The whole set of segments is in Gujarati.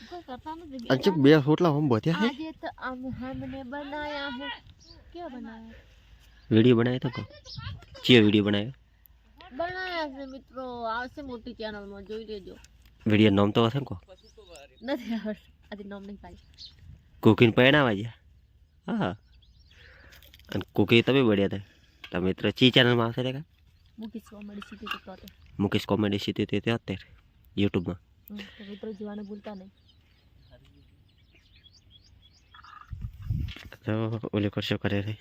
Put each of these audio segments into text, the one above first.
कोई करता नहीं। अच्छा बे होटला हम बतिया है। आज तो हमने बनाया है। क्या बनाया? वीडियो बनाया था को चिया वीडियो बनाया છે મિત્રો આવશે મોટી ચેનલ માં જોઈ લેજો वीडियो नाम तो था को નથી આવડતું આજે નામ નહીં પાડી कुकिंग पहनावा जा हां અને कुकिंग तबे बढ़िया था तो मित्र ची चैनल में आवશે का Mukesh comedy city Mukesh comedy તો सीधी ते અત્યારે YouTube માં તો મિત્રો જોવાનું ભૂલતા નહીં તો ઓલે કરશો કરે રે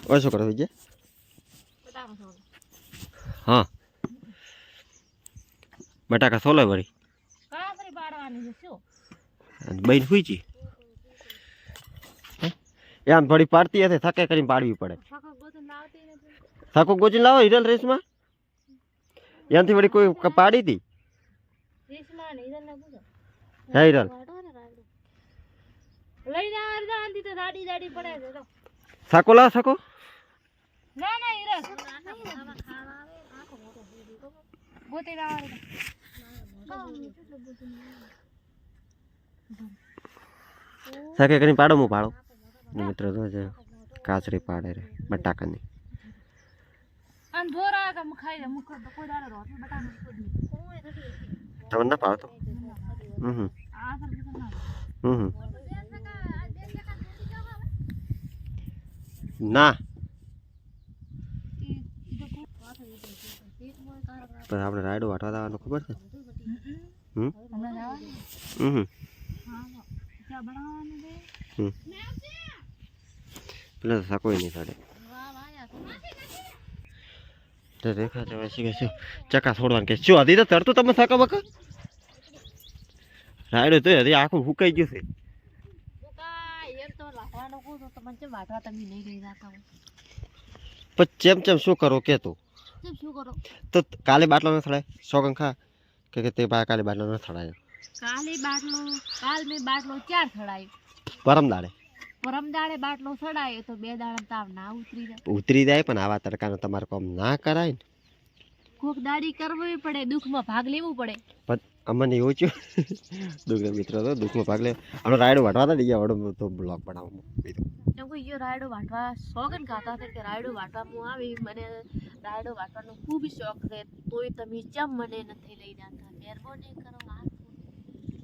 ઓય શું કરો વિજય હા બટાકા સોલે વળી કાતરી પાડવાની છે શું અને બઈન હુઈ જી એમ થોડી પાડતી હશે થકે કરીને પાડવી પડે સખો ગોતન લાવતી નથી થાકો ગોજી લાવો હિરલ રેસમાં યાંથી વળી કોઈ પાડી હતી રેસમાં ને હિરલ ને પૂછો હે હિરલ લઈને આવતા આંધી તો દાડી દાડી પડે છે તો થાકો લાવ થાકો ના ના હિરલ ખાવા આવે આખો મોટો ગોતી લાવે થાકે કરીને પાડો હું પાડો મિત્ર તો છે કાચરી પાડે રે બટાકાની અન ધોરા કે ખાઈ લે મુખ તો કોઈ દાડો રોટલી બટાકા કોઈ તમને ના પાડતો હમ આ સર ના હમ ના પણ આપણે રાયડો વાટવા દાવાનો ખબર છે હમ હમ ચા બનાવવાનું છે હમ પેલા સાકોય નહીં સાડે તો રેખા તો વસી ગયો ચકા છોડવાનું કે શું હતી તો તરતું તમે સાકા બકા રાયડો તો હજી આખું ફૂકાઈ ગયું છે એમ તો લાકડાનો કહું તો તમને કેમ વાટવા તમે નહીં લઈ જતા પણ ચેમ શું કરો કે તું કેમ શું કરો તો કાલે બાટલો ન થડાય સોગન ખા કે તે બા કાલે બાટલો ન થડાયો કાલ મેં બાટલો 4 થડાયો પરમ દાડે બાટલો સડાયો તો 2 દાડા તાવ ના ઉતરી જાય પણ આવા તડકાનો તમારે કામ ના કરાય ને કોક દાડી કરવી પડે દુઃખમાં ભાગ લેવું પડે પણ અમને એવું છું દુઃખ મિત્રો તો દુઃખમાં ભાગ લે આપણો રાયડો વાટવા દઈએ વડો તો બ્લોગ બનાવવામાં કેમ કે યો રાયડો વાટવા શોખન ખાતા હતા કે રાયડો વાટવા હું આવી મને રાયડો વાટવાનો ખૂબ શોખ છે તોય તમે ચમ મને નથી લઈ જતા મહેરબાની કરો હાથ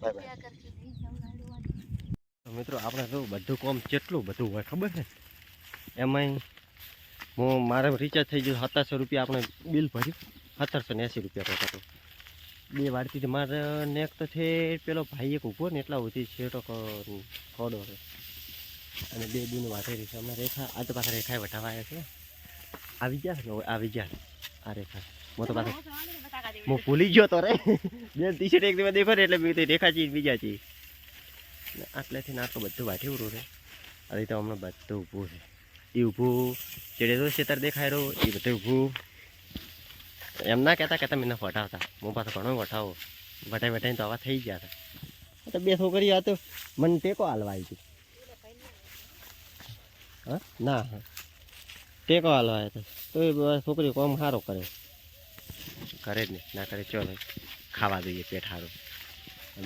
કૃપયા કરકે લઈ જાઓ રાયડો વાટવા મિત્રો આપણે જો બધું કામ કેટલું બધું હોય ખબર છે એમાંય હું મારે રિચાર્જ થઈ ગયું 1700 રૂપિયા આપણે બિલ ભર્યું 1780 રૂપિયા તો બે વાડતી મારે નેક તો છે પેલો ભાઈ એક ઊભો ને એટલા સુધી છેટો ખોડો છે અને બે દૂને વાટેરી છે અમે રેખા આ તો પાછા રેખાએ વટાવા આવ્યા છે આવી ગયા ને આવી ગયા આ રેખા હું તો પાછા હું ભૂલી ગયો તો રે બે ટી શર્ટ એક દિવસ દેખો ને એટલે મેં રેખા ચીજ બીજા ચીજ આટલેથી આટલું બધું વાઠી ઉરું છે હવે તો હમણાં બધું ઊભું છે એ ઊભું ચેડે તો ખેતર દેખાય રહ્યો એ બધું ઊભું એમ ના કહેતા કે તમે ન વટાવતા હું પાછો ઘણો વટાવો વટાઈને તો આવા થઈ ગયા હતા તો બે છોકરી આ તો મને ટેકો હાલવા આવી હતી હા ના હા ટેકો હાલવા આવ્યા તો એ છોકરી કામ સારો કરે જ નહીં ના કરે ચલો ખાવા દઈએ પેટ સારું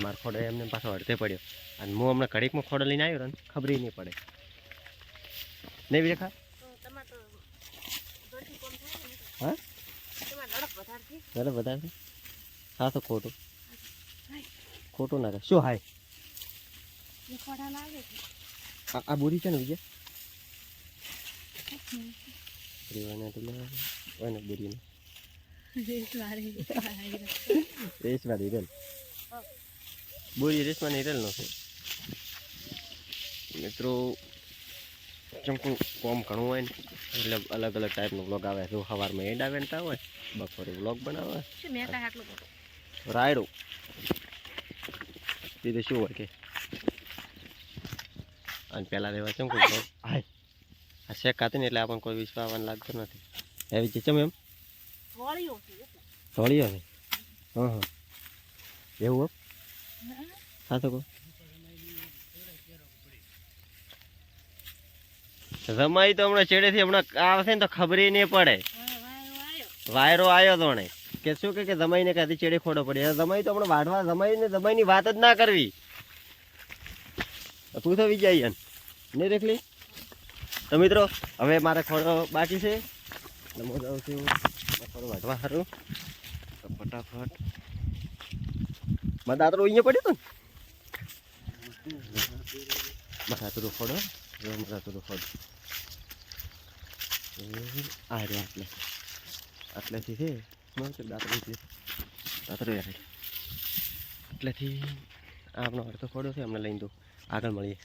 મારો ખોડો એમને પાછો અડધે પડ્યો અને હું હમણાં ઘડીકમાં ખોડો લઈને આવ્યો ને ખબર નહીં પડે નહીં વિરેખા હા વધારે હા તો ખોટું ના કરે શું હાય આ બોરી છે ને વિજય બોરીને રેસવાળી હિરલ બોરી રેસવાની હિરલ નો છે મિત્રો ચમકું કોમ ઘણું હોય ને એટલે અલગ અલગ ટાઈપનો વ્લોગ આવે જો સવારમાં એંડા વેણતા હોય બપોરે વ્લોગ બનાવે રાયડો બીજું શું હોય કે અને પહેલાં રહેવા ચમકું હાય આ શેક ખાતી ને એટલે આપણને કોઈ વિશ્વાસવાનું લાગતો નથી એવી છે ચમ એમ થોડીઓ છે હા હા એવું હા તો કહો રમાઈ તો હમણાં ચેડેથી હમણાં આવશે ને તો ખબર નહીં પડે વાયરો આવ્યો તો ને કે શું કે જમાઈને કાંથી ચેડે ખોડો પડે જમાઈ તો આપણે વાઢવા જમાઈની વાત જ ના કરવી તું થવી જાય નહીં રેખલી તો મિત્રો હવે મારે ખોડો બાકી છે એટલે હું જાઉં છું ખોડો વાઢવા સારું તો ફટાફટ મારા દાતરો અહીંયા પડ્યો હતો ને મારા દાતરો ખોડો મારા દાતરો ખોડો આ રહ્યા આટલેથી છે દાતરો યાર એટલેથી આ આપણો અડધો ખોડો છે અમને લઈને દઉં આગળ મળીએ